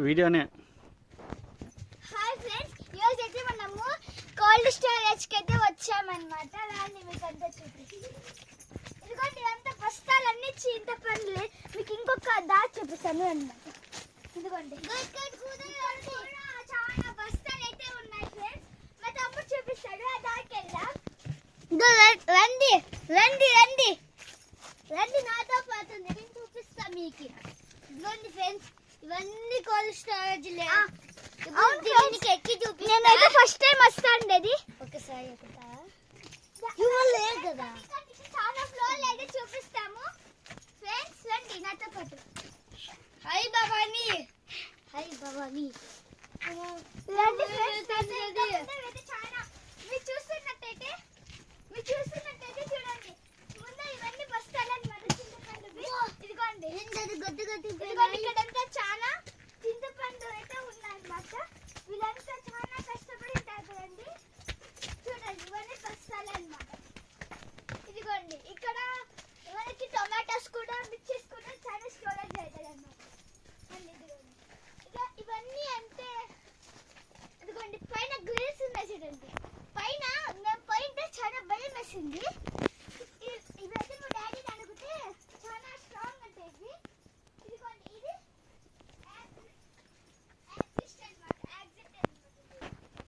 వీడియోనే. Hi friends, ఈరోజు అయితే మనము కోల్డ్ స్టోరేజ్కి అయితే వచ్చామన్నమాట. రాండి మీకు అంతా చూపించి. ఇదిగోండి ఇదంతా బస్తాలన్నీ చింతపండులే. మీకు ఇంకొక దారి చూపిస్తాను అన్నమాట. ఇదిగోండి చాలా బస్తాలు అయితే ఉన్నాయి ఫ్రెండ్స్. మా తమ్ముడు చూపిస్తాడు, ఆ దారికి వెళ్దాం. రండి రండి రండి రండి నాతో పాటు నేను చూపిస్తాను మీకు. ఇదిగోండి ఫ్రెండ్స్, ఇవన్నీ కోల్డ్ స్టోరేజ్ ఎక్కి చూపి. నేనైతే ఫస్ట్ టైం వస్తాండేది. ఒకసారి లేదు కదా, చాలా ఫ్లోర్ అయితే చూపిస్తాము ఫ్రెండ్స్. రండి నాతో పాటు. High Bhavani, high Bhavani. రండి ఫ్రెండ్స్, చాలా మీరు చూస్తున్నట్టయితే చూడండి ముందు ఇవన్నీ బస్తాలు అన్నమాట. చింతపండు ఇదిగోండి ఇక్కడంతా చాలా చింతపండు అయితే ఉన్నాయన్నమాట. వీళ్ళంతా చాలా కష్టపడి ఉంటారు కదండి. చూడండి ఇవన్నీ బస్తాలు అన్నమాట. ఇదిగోండి ఇక్కడ మనకి టొమాటోస్ కూడా మిర్చిస్ కూడా చాలా స్టోరేజ్ అవుతుంది అన్నమాట. ఇదిగోండి ఇవన్నీ అంటే ఇదిగోండి పైన గ్రిల్స్ ఉన్నాయి చూడండి. పైన మేము పోయింటే చాలా భయం వేసింది.